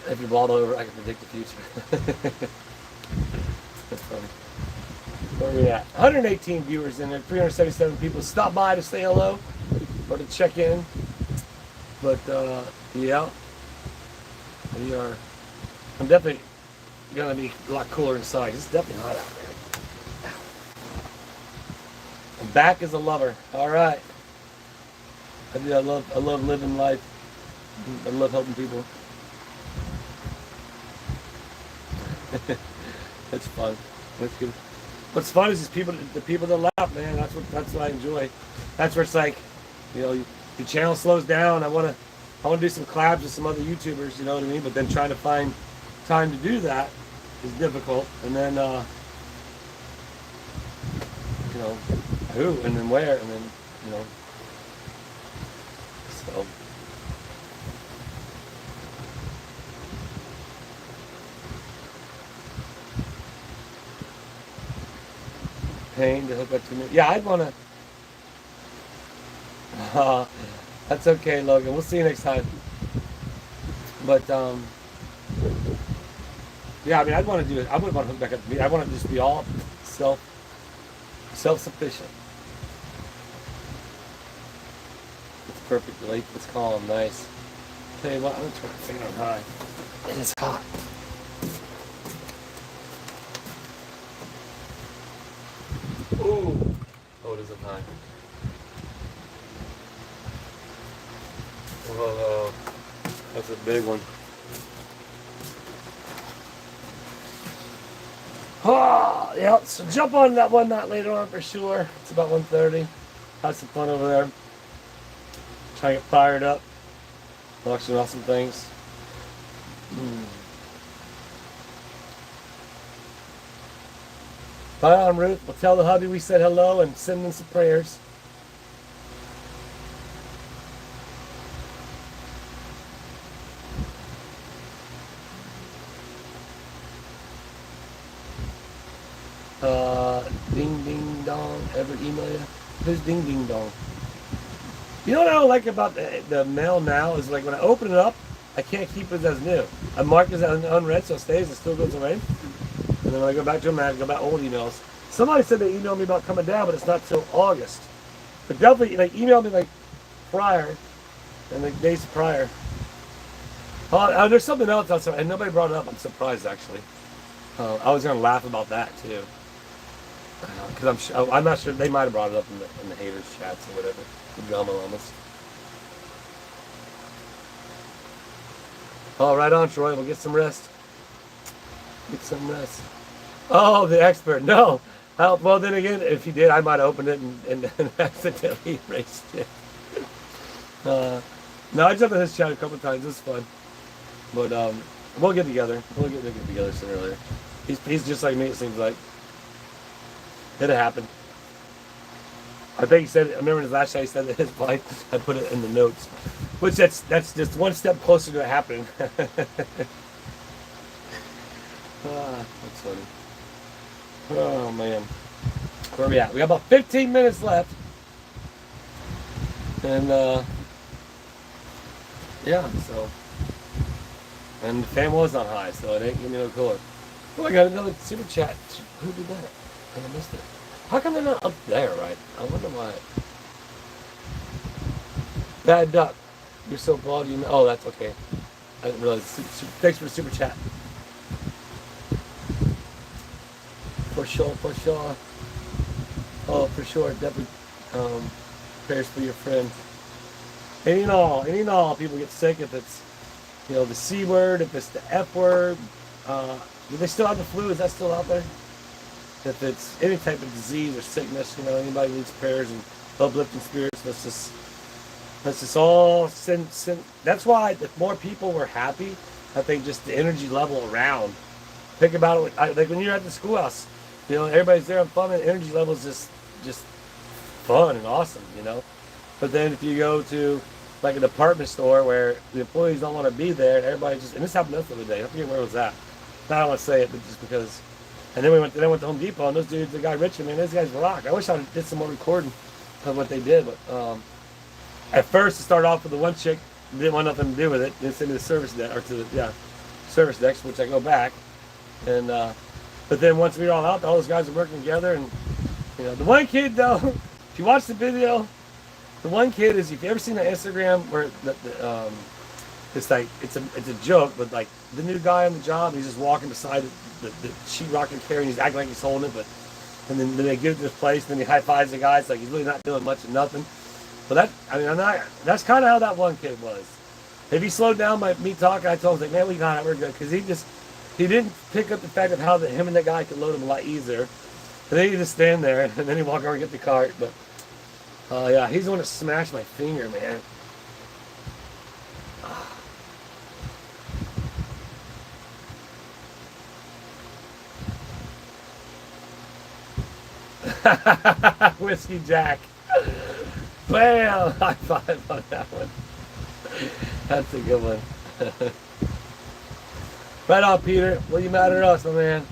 Speaker 1: If you're bald over, I can predict the future. That's funny. Where are we at? 118 viewers in there, 377 people. Stop by to say hello or to check in. But yeah, we are. I'm definitely gonna be a lot cooler inside. It's definitely hot out there. And back is a lover. All right. I love living life. I love helping people. It's fun. That's good. What's fun is the people that laugh, man. That's what I enjoy. That's where it's like, you know, your channel slows down. I wanna do some collabs with some other YouTubers, you know what I mean? But then trying to find time to do that is difficult. And then you know, who and then where and then, you know. So pain to hook up to me. Yeah, I'd wanna that's okay, Logan. We'll see you next time. But yeah, I mean, I'd want to do it. I wouldn't want to hook back up to me. I want to just be all self-sufficient. It's perfect lake. It's calm, nice. Tell you what, I'm gonna turn the fan on high. It is hot. Ooh. Oh, it isn't high. Whoa, that's a big one. Oh, yeah, so jump on that one night later on for sure. It's about 1:30. Have some fun over there. Try to get fired up. Watching awesome things. Bye on Ruth. We'll tell the hubby we said hello and send them some prayers. Ding ding dong. Ever email you? Who's ding ding dong? You know what I don't like about the mail now is like when I open it up, I can't keep it as new. I mark it as unread, so it stays. It still goes away. And then when I go back to them, I go back old emails. Somebody said they emailed me about coming down, but it's not till August. But definitely, like, email me like prior, and like days prior. There's something else outside, and nobody brought it up. I'm surprised actually. I was gonna laugh about that too. Because I'm not sure they might have brought it up in the haters chats or whatever. The drama llamas. Oh, right on, Troy. We'll get some rest. Get some rest. Oh, the expert. No. Well, then again, if he did, I might have opened it and accidentally erased it. No, I jumped in his chat a couple times. It was fun. But we'll get together. We'll get together sooner or later. He's just like me, it seems like. It'll happen. I think he said, I remember his last shot, he said that his wife, I put it in the notes. Which that's just one step closer to it happening. That's funny. Oh, man. Where are we at? We got about 15 minutes left. And, yeah, so. And the fan was on high, so it ain't giving me no cooler. Oh, I got another super chat. Who did that? I missed it. How come they're not up there, right? I wonder why. Bad Duck. You're so bald, you know. Oh, that's okay. I didn't realize. Thanks for the super chat. For sure, for sure. Oh, for sure. Definitely prayers for your friend. Any and all, people get sick if it's, the C word, if it's the F word. Do they still have the flu? Is that still out there? If it's any type of disease or sickness, anybody needs prayers and uplifting spirits. Let's just all send. That's why if more people were happy, I think just the energy level around. Think about it, like when you're at the schoolhouse, everybody's there and fun, and the energy level is just fun and awesome, But then if you go to like a department store where the employees don't want to be there, and everybody and this happened to us the other day. I forget where it was at. I don't want to say it, but just because. And then we went to Home Depot, and those dudes, the guy Richard, man, those guys rock. I wish I did some more recording of what they did, but at first it started off with the one chick, didn't want nothing to do with it, didn't send me the service deck, or to the service decks, which I go back, and but then once we were all out, all those guys are working together, and the one kid though, if you watch the video, the one kid is, if you ever seen that Instagram where it's like it's a joke, but like the new guy on the job, he's just walking beside the sheetrock and carrying, he's acting like he's holding it, and then they get to this place, and then he high fives the guy. It's like he's really not doing much of nothing. But that's kind of how that one kid was. If he slowed down by me talking, I told him, like, man, we got it, we're good, because he didn't pick up the fact of how him and that guy could load him a lot easier. And then he just stand there, and then he walk over and get the cart. But yeah, he's the one that smashed my finger, man. Whiskey Jack. Bam! High five on that one. That's a good one. Right on, Peter. Well, you matter to us, my man.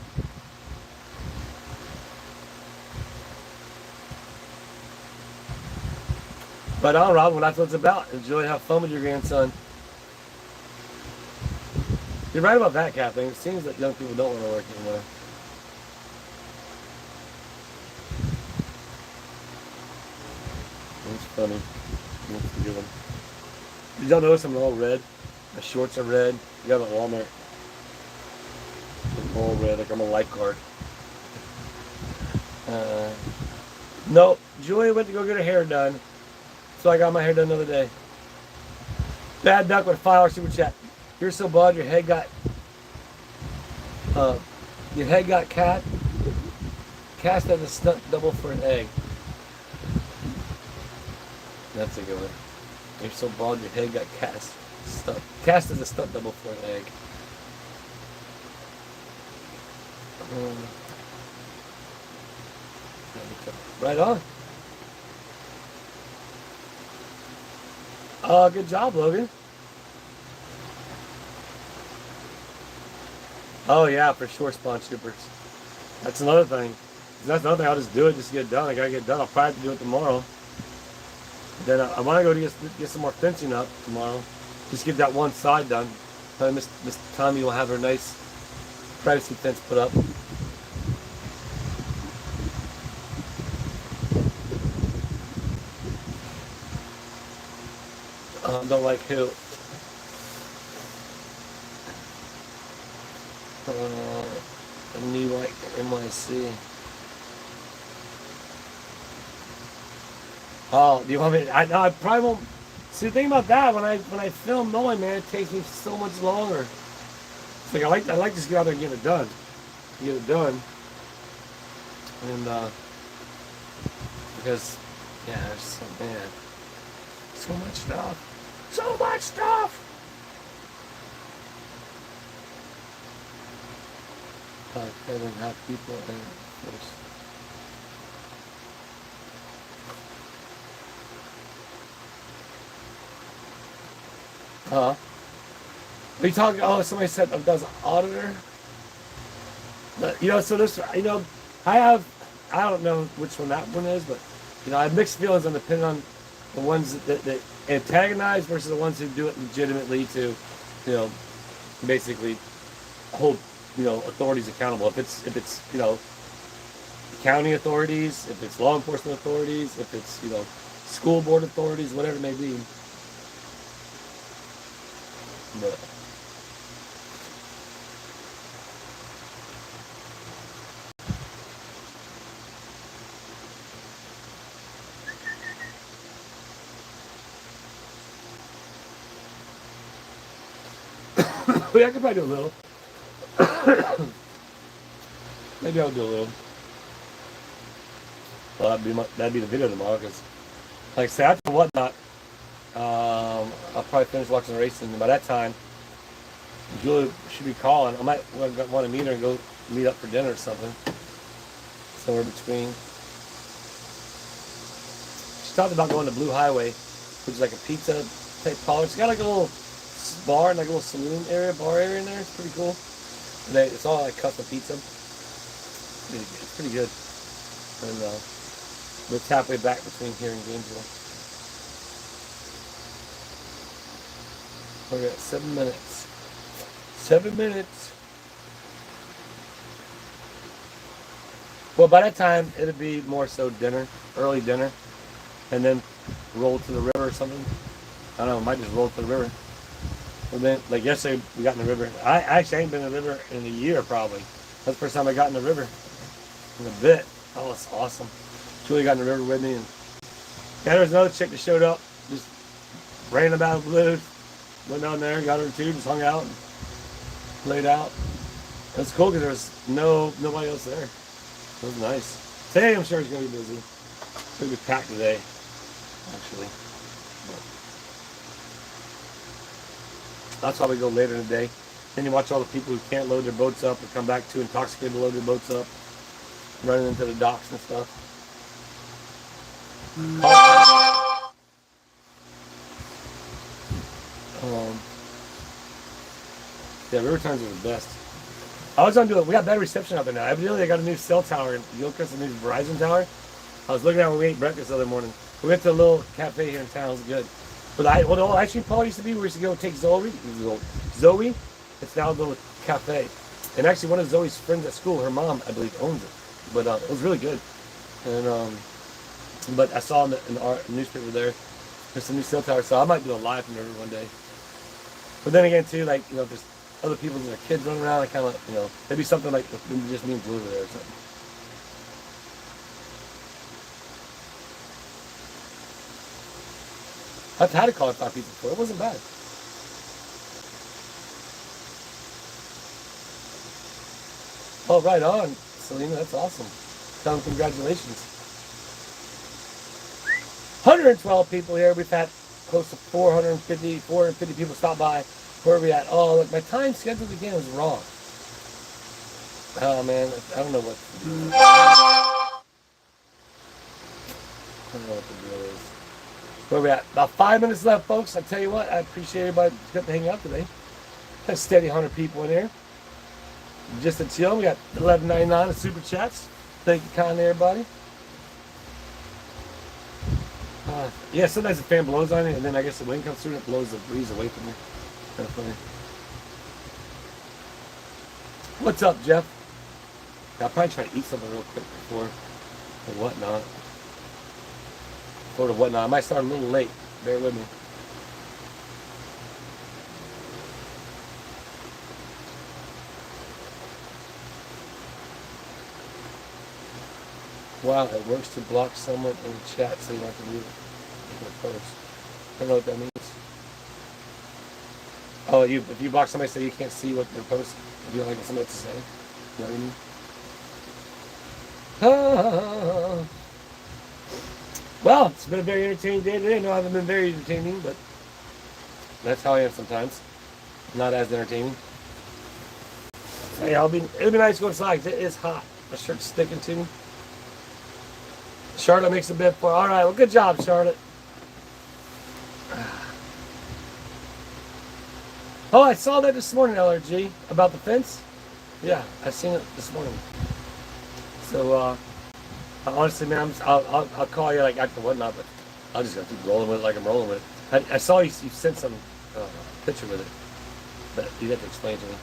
Speaker 1: Right on, Rob. Well, that's what it's about. Enjoy, have fun with your grandson. You're right about that, Kathleen. It seems that young people don't want to work anymore. That's funny. That's a good one. Did y'all notice I'm all red? My shorts are red. You got them at Walmart. I'm all red, like I'm a lifeguard. No, Julia went to go get her hair done. So I got my hair done the other day. Bad Duck with a $5 super chat. You're so bald, your head got cast as a stunt double for an egg. That's a good one. You're so bald, your head got cast as a stunt double for an egg. Right on. Good job, Logan. Oh yeah, for sure, Spawn Troopers. That's another thing. That's another thing. I'll just do it, just get it done. I gotta get it done. I'll probably have to do it tomorrow. Then I want to go to get some more fencing up tomorrow. Just get that one side done. Miss Tommy will have her nice privacy fence put up. Don't like who? Me like NYC. Oh, do you want me? I know I probably won't. See, the thing about that when I film mowing, man, it takes me so much longer. It's like I like to just get out there and get it done, and because yeah, there's so much stuff, so much stuff. I didn't have people in first. Are you talking? Oh, somebody said does auditor. So this, I don't know which one that one is, but I have mixed feelings on depending on the ones that antagonize versus the ones who do it legitimately to, basically hold, authorities accountable. If it's county authorities, if it's law enforcement authorities, if it's school board authorities, whatever it may be. But I could probably do a little. Maybe I'll do a little. Well, that'd be the video tomorrow because, like I said, after whatnot, I'll probably finish watching the racing. And by that time, Julie should be calling. I might want to meet her and go meet up for dinner or something. Somewhere between. She talked about going to Blue Highway, which is like a pizza type parlor. It's got like a little bar and like a little saloon area, bar area in there. It's pretty cool. It's all like custom pizza. It's pretty good. And it's halfway back between here and Gainesville. We're at 7 minutes. 7 minutes. Well, by that time, it'd be more so dinner, early dinner, and then roll to the river or something. I don't know, might just roll to the river. And then, like yesterday, we got in the river. I actually ain't been in the river in a year, probably. That's the first time I got in the river. In a bit. Oh, it's awesome. Julie got in the river with me. And there was another chick that showed up. Just ran about the blue. Went down there, got her too, just hung out and laid out. It was cool because there was nobody else there. It was nice. Today, I'm sure it's going to be busy. It's going to be packed today, actually. That's why we go later in the day. Then you watch all the people who can't load their boats up or come back too intoxicated to load their boats up, running into the docks and stuff. Yeah, river times are the best. I was gonna do it. We got better reception out there now. Evidently, they got a new cell tower in Gilchrist, a new Verizon tower. I was looking at when we ate breakfast the other morning. We went to a little cafe here in town. It was good. But the old ice cream parlor used to be, we used to go take Zoe. It's now the cafe. And actually, one of Zoe's friends at school, her mom, I believe, owns it. But it was really good. And but I saw in the newspaper there's a new cell tower, so I might do a live from there one day. But then again, too, like there's other people and their kids running around. I kind of maybe something like just me and Blue over there or something. I've had a cauliflower pizza before. It wasn't bad. Oh, right on, Selena. That's awesome. Tell them congratulations. 112 people here. We've had close to 450 people stop by. Where are we at? Oh, look, my time schedule again was wrong. Oh, man. I don't know what to do. I don't know what the deal is. Where are we at? About 5 minutes left, folks. I tell you what, I appreciate everybody getting to hang out today. A steady 100 people in here. Just to chill. We got $11.99 of super chats. Thank you kindly, everybody. Yeah, sometimes the fan blows on it, and then I guess the wind comes through and it blows the breeze away from me. Kind of funny. What's up, Jeff? I'll probably try to eat something real quick before the whatnot. Before the whatnot. I might start a little late. Bear with me. Wow, it works to block someone in the chat so you don't have to read it in the post. I don't know what that means. Oh, if you block somebody so you can't see what they're posting, if you don't like what somebody has to say. You know what I mean? Well, it's been a very entertaining day today. No, I haven't been very entertaining, but that's how I am sometimes. Not as entertaining. Hey, it'll be nice to go inside because it is hot. My shirt's sticking to me. Charlotte makes a bid for. All right, well, good job, Charlotte. Oh, I saw that this morning, LRG, about the fence. Yeah, I seen it this morning. So, honestly, man, I'll call you like after whatnot, but I'll just gotta keep rolling with it like I'm rolling with it. I saw you sent some picture with it, but you have to explain to me.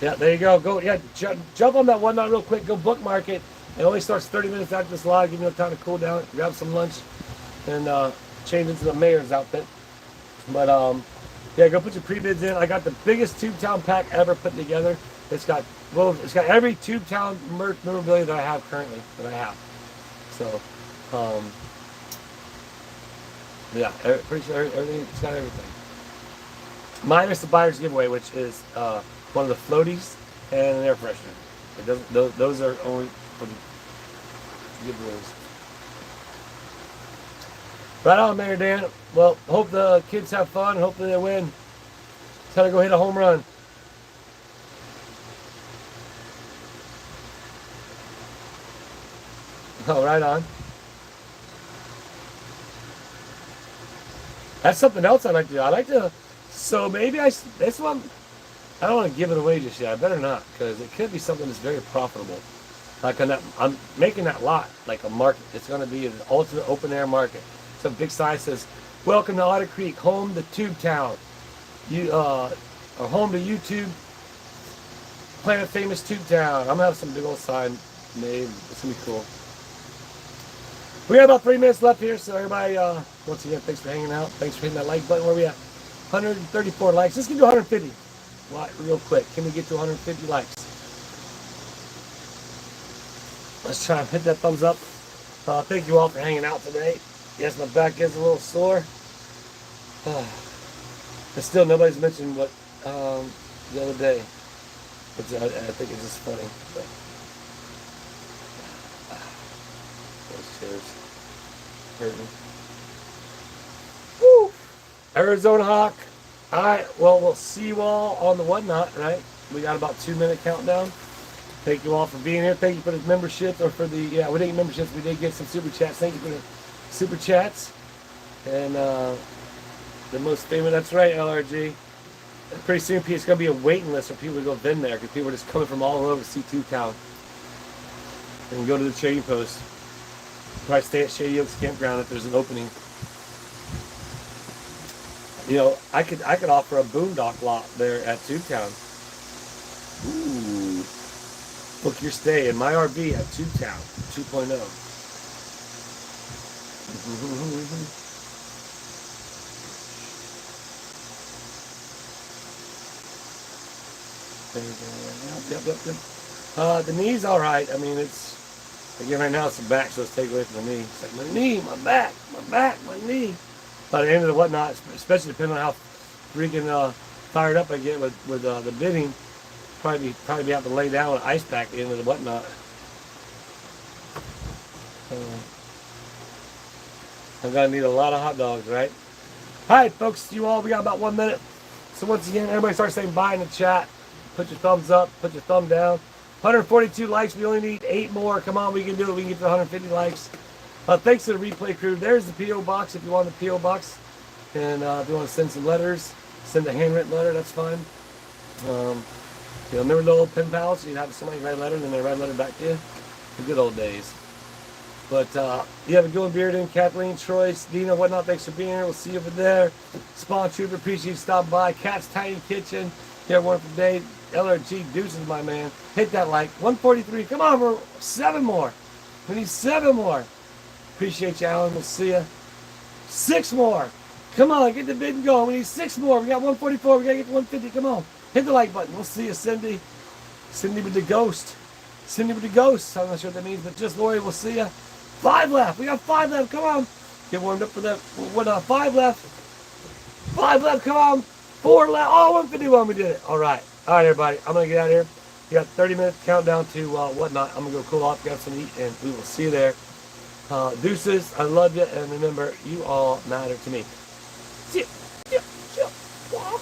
Speaker 1: Yeah, there you go. Go, yeah, jump on that whatnot real quick. Go bookmark it. It only starts 30 minutes after this live. Give you enough time to cool down, grab some lunch, and change into the mayor's outfit. But yeah, go put your pre-bids in. I got the biggest Tubetown pack ever put together. It's got every Tubetown memorabilia that I have currently. So, yeah, pretty sure everything. It's got everything. Minus the buyer's giveaway, which is one of the floaties and an air freshener. It doesn't. Those are only for the giveaways. Right on, Mayor Dan. Well, hope the kids have fun. Hopefully they win. Tell her to go hit a home run. Oh, right on. That's something else I like to do. I like to. So maybe this one. I don't want to give it away just yet. I better not, because it could be something that's very profitable. Like I'm making that lot like a market. It's going to be an ultimate open air market. Some big sign says, "Welcome to Otter Creek, home to Tubetown. Or home to YouTube, Planet Famous Tubetown." I'm gonna have some big old sign made. It's gonna be cool. We got about 3 minutes left here, so everybody, once again, thanks for hanging out. Thanks for hitting that like button. Where we at? 134 likes. Let's get to 150. Real quick. Can we get to 150 likes? Let's try and hit that thumbs up. Thank you all for hanging out today. Yes, my back is a little sore. But still, nobody's mentioned what the other day. Which I think it's just funny. But, those chairs hurting. Woo! Arizona Hawk. All right. Well, we'll see you all on the whatnot, right? We got about 2-minute countdown. Thank you all for being here. Thank you for the memberships, or for the we didn't get memberships. We did get some super chats. Thank you for the super chats. And the most famous. That's right, LRG. Pretty soon, it's going to be a waiting list for people to go in there, because people are just coming from all over to see Tubetown and go to the trading post. Probably stay at Shady Oaks Campground if there's an opening. You know, I could offer a boondock lot there at Tubetown. Ooh. Book your stay in my RV at Tubetown 2.0. Yep. The knee's all right. I mean, it's again right now it's the back, so let's take away from the knee. It's like my knee, my back, my knee. By the end of the whatnot, especially depending on how freaking fired up I get with the bidding, probably be able to lay down with an ice pack at the end of the whatnot. I'm gonna need a lot of hot dogs, right? All right, folks, you all, we got about 1 minute. So once again, everybody start saying bye in the chat. Put your thumbs up, put your thumb down. 142 likes, we only need 8 more. Come on, we can do it. We can get to 150 likes. Thanks to the replay crew. There's the P.O. box if you want the P.O. box. And if you want to send some letters, send a handwritten letter, that's fine. Remember the old pen pals? You'd have somebody write a letter and then they write a letter back to you. The good old days. But you have a good one, Bearden, Kathleen, Troy, Dina, whatnot. Thanks for being here. We'll see you over there. Spawn Trooper, appreciate you stopping by. Cat's Tiny Kitchen. You have one for day. LRG Deuces, my man. Hit that like. 143. Come on, we're 7 more. We need 7 more. Appreciate you, Alan. We'll see you. 6 more. Come on, get the bid going. We need 6 more. We got 144. We got to get to 150. Come on. Hit the like button. We'll see you, Cindy. Cindy with the ghost. Cindy with the ghosts. I'm not sure what that means, but just Lori, we'll see ya. 5 left. We got 5 left. Come on. Get warmed up for that. What? 5 left. 5 left. Come on. 4 left. Oh, 151. We did it. All right. All right, everybody. I'm gonna get out of here. You got 30 minutes countdown to whatnot. I'm gonna go cool off, grab some to eat, and we will see you there. Deuces. I love you, and remember, you all matter to me. See ya. See ya. See ya.